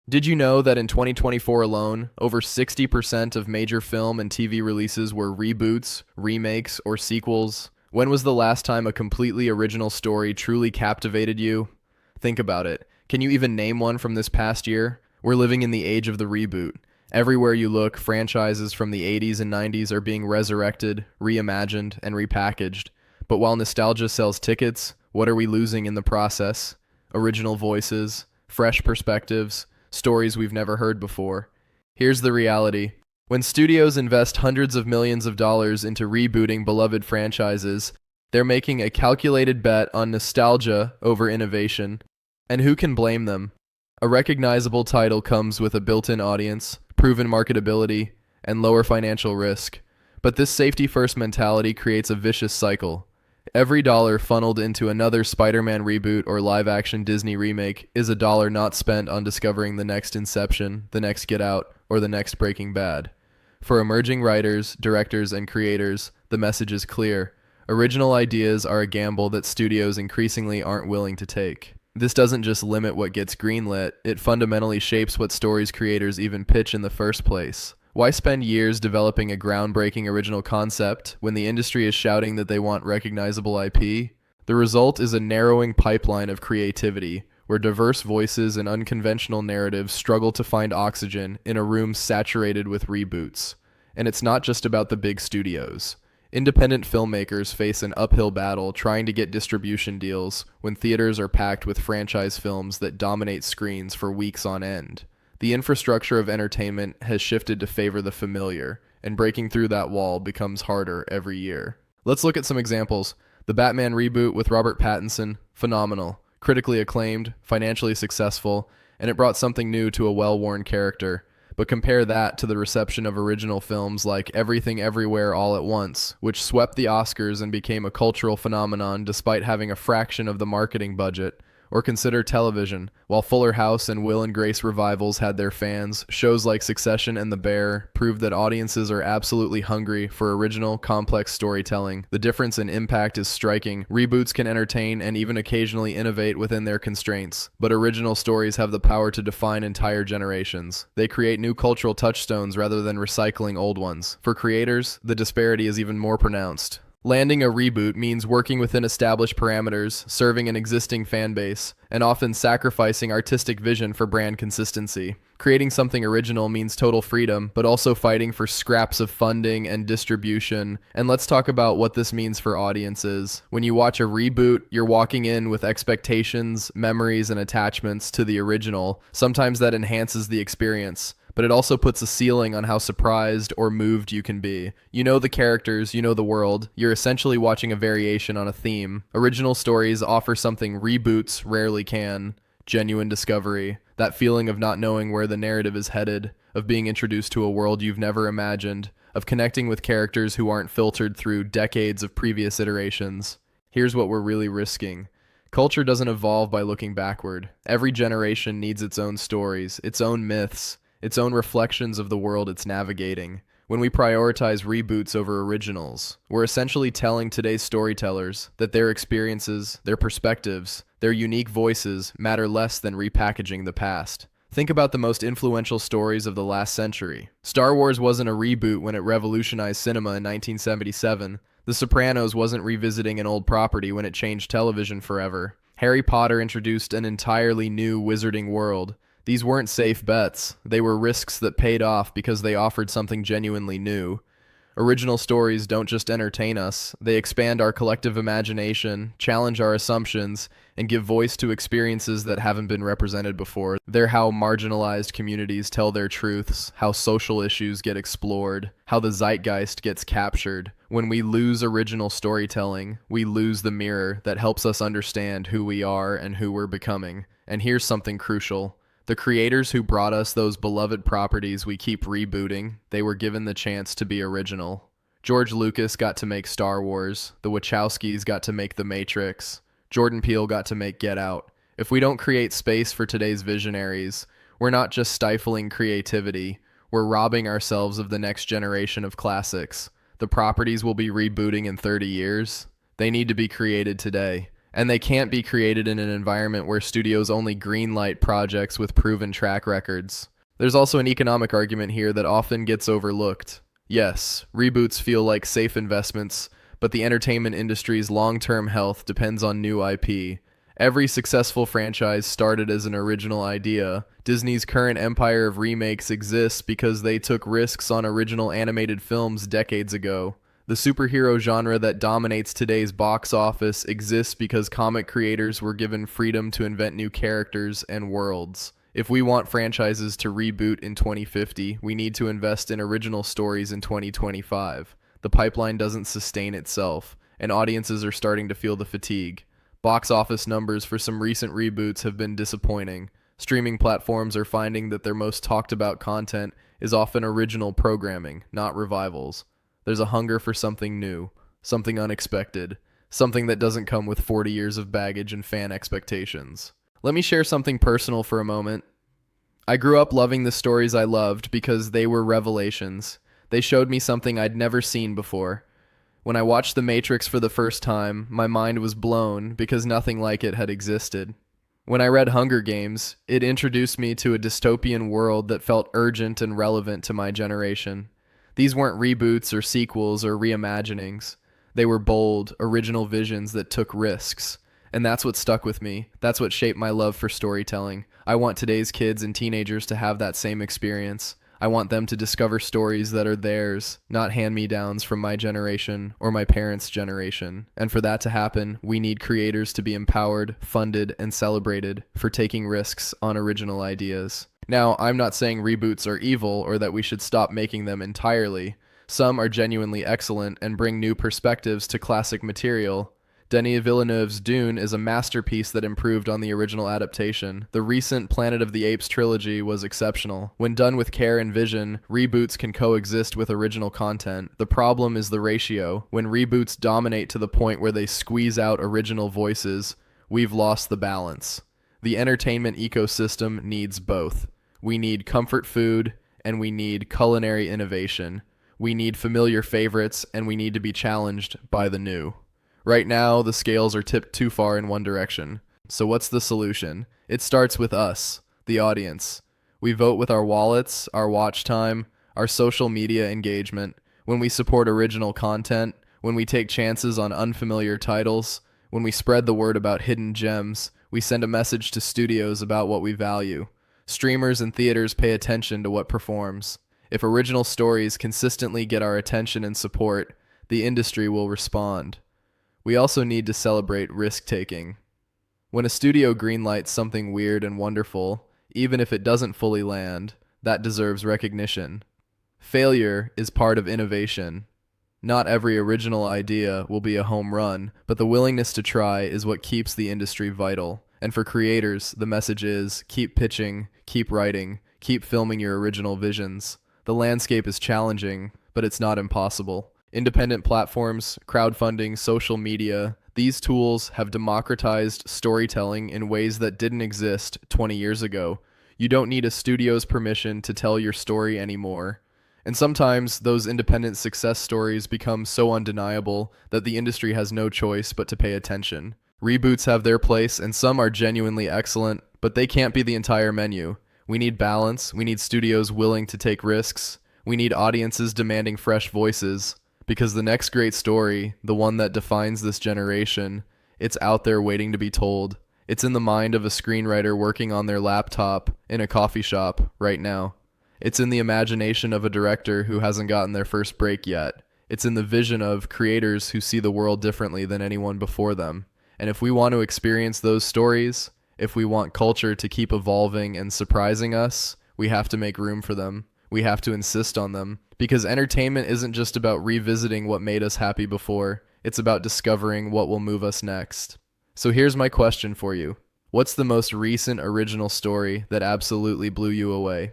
Did you know that in 2024 alone, over 60% of major film and TV releases were reboots, remakes, or sequels? When was the last time a completely original story truly captivated you? Think about it. Can you even name one from this past year? We're living in the age of the reboot. Everywhere you look, franchises from the 80s and 90s are being resurrected, reimagined, and repackaged. But while nostalgia sells tickets, what are we losing in the process? Original voices, fresh perspectives, stories we've never heard before. Here's the reality. When studios invest hundreds of millions of dollars into rebooting beloved franchises, they're making a calculated bet on nostalgia over innovation. And who can blame them? A recognizable title comes with a built-in audience, proven marketability, and lower financial risk. But this safety-first mentality creates a vicious cycle. Every dollar funneled into another Spider-Man reboot or live-action Disney remake is a dollar not spent on discovering the next Inception, the next Get Out, or the next Breaking Bad. For emerging writers, directors, and creators, the message is clear. Original ideas are a gamble that studios increasingly aren't willing to take. This doesn't just limit what gets greenlit, it fundamentally shapes what stories creators even pitch in the first place. Why spend years developing a groundbreaking original concept when the industry is shouting that they want recognizable IP? The result is a narrowing pipeline of creativity, where diverse voices and unconventional narratives struggle to find oxygen in a room saturated with reboots. And it's not just about the big studios. Independent filmmakers face an uphill battle trying to get distribution deals when theaters are packed with franchise films that dominate screens for weeks on end. The infrastructure of entertainment has shifted to favor the familiar, and breaking through that wall becomes harder every year. Let's look at some examples. The Batman reboot with Robert Pattinson, phenomenal, critically acclaimed, financially successful, and it brought something new to a well-worn character. But compare that to the reception of original films like Everything Everywhere All at Once, which swept the Oscars and became a cultural phenomenon despite having a fraction of the marketing budget. Or consider television. While Fuller House and Will and Grace revivals had their fans, shows like Succession and The Bear proved that audiences are absolutely hungry for original, complex storytelling. The difference in impact is striking. Reboots can entertain and even occasionally innovate within their constraints, but original stories have the power to define entire generations. They create new cultural touchstones rather than recycling old ones. For creators, the disparity is even more pronounced. Landing a reboot means working within established parameters, serving an existing fan base, and often sacrificing artistic vision for brand consistency. Creating something original means total freedom, but also fighting for scraps of funding and distribution. And let's talk about what this means for audiences. When you watch a reboot, you're walking in with expectations, memories, and attachments to the original. Sometimes that enhances the experience, but it also puts a ceiling on how surprised or moved you can be. You know the characters, you know the world, you're essentially watching a variation on a theme. Original stories offer something reboots rarely can: genuine discovery, that feeling of not knowing where the narrative is headed, of being introduced to a world you've never imagined, of connecting with characters who aren't filtered through decades of previous iterations. Here's what we're really risking. Culture doesn't evolve by looking backward. Every generation needs its own stories, its own myths, its own reflections of the world it's navigating. When we prioritize reboots over originals, we're essentially telling today's storytellers that their experiences, their perspectives, their unique voices matter less than repackaging the past. Think about the most influential stories of the last century. Star Wars wasn't a reboot when it revolutionized cinema in 1977. The Sopranos wasn't revisiting an old property when it changed television forever. Harry Potter introduced an entirely new wizarding world. These weren't safe bets. They were risks that paid off because they offered something genuinely new. Original stories don't just entertain us, they expand our collective imagination, challenge our assumptions, and give voice to experiences that haven't been represented before. They're how marginalized communities tell their truths, how social issues get explored, how the zeitgeist gets captured. When we lose original storytelling, we lose the mirror that helps us understand who we are and who we're becoming. And here's something crucial. The creators who brought us those beloved properties we keep rebooting, they were given the chance to be original. George Lucas got to make Star Wars, the Wachowskis got to make The Matrix, Jordan Peele got to make Get Out. If we don't create space for today's visionaries, we're not just stifling creativity, we're robbing ourselves of the next generation of classics. The properties we'll be rebooting in 30 years, they need to be created today. And they can't be created in an environment where studios only greenlight projects with proven track records. There's also an economic argument here that often gets overlooked. Yes, reboots feel like safe investments, but the entertainment industry's long-term health depends on new IP. Every successful franchise started as an original idea. Disney's current empire of remakes exists because they took risks on original animated films decades ago. The superhero genre that dominates today's box office exists because comic creators were given freedom to invent new characters and worlds. If we want franchises to reboot in 2050, we need to invest in original stories in 2025. The pipeline doesn't sustain itself, and audiences are starting to feel the fatigue. Box office numbers for some recent reboots have been disappointing. Streaming platforms are finding that their most talked about content is often original programming, not revivals. There's a hunger for something new, something unexpected, something that doesn't come with 40 years of baggage and fan expectations. Let me share something personal for a moment. I grew up loving the stories I loved because they were revelations. They showed me something I'd never seen before. When I watched The Matrix for the first time, my mind was blown because nothing like it had existed. When I read Hunger Games, it introduced me to a dystopian world that felt urgent and relevant to my generation. These weren't reboots or sequels or reimaginings. They were bold, original visions that took risks. And that's what stuck with me. That's what shaped my love for storytelling. I want today's kids and teenagers to have that same experience. I want them to discover stories that are theirs, not hand-me-downs from my generation or my parents' generation. And for that to happen, we need creators to be empowered, funded, and celebrated for taking risks on original ideas. Now, I'm not saying reboots are evil or that we should stop making them entirely. Some are genuinely excellent and bring new perspectives to classic material. Denis Villeneuve's Dune is a masterpiece that improved on the original adaptation. The recent Planet of the Apes trilogy was exceptional. When done with care and vision, reboots can coexist with original content. The problem is the ratio. When reboots dominate to the point where they squeeze out original voices, we've lost the balance. The entertainment ecosystem needs both. We need comfort food, and we need culinary innovation. We need familiar favorites, and we need to be challenged by the new. Right now, the scales are tipped too far in one direction. So what's the solution? It starts with us, the audience. We vote with our wallets, our watch time, our social media engagement. When we support original content, when we take chances on unfamiliar titles, when we spread the word about hidden gems, we send a message to studios about what we value. Streamers and theaters pay attention to what performs. If original stories consistently get our attention and support, the industry will respond. We also need to celebrate risk-taking. When a studio greenlights something weird and wonderful, even if it doesn't fully land, that deserves recognition. Failure is part of innovation. Not every original idea will be a home run, but the willingness to try is what keeps the industry vital. And for creators, the message is, keep pitching, keep writing, keep filming your original visions. The landscape is challenging, but it's not impossible. Independent platforms, crowdfunding, social media, these tools have democratized storytelling in ways that didn't exist 20 years ago. You don't need a studio's permission to tell your story anymore. And sometimes those independent success stories become so undeniable that the industry has no choice but to pay attention. Reboots have their place, and some are genuinely excellent, but they can't be the entire menu. We need balance, we need studios willing to take risks, we need audiences demanding fresh voices. Because the next great story, the one that defines this generation, it's out there waiting to be told. It's in the mind of a screenwriter working on their laptop in a coffee shop right now. It's in the imagination of a director who hasn't gotten their first break yet. It's in the vision of creators who see the world differently than anyone before them. And if we want to experience those stories, if we want culture to keep evolving and surprising us, we have to make room for them. We have to insist on them. Because entertainment isn't just about revisiting what made us happy before. It's about discovering what will move us next. So here's my question for you. What's the most recent original story that absolutely blew you away?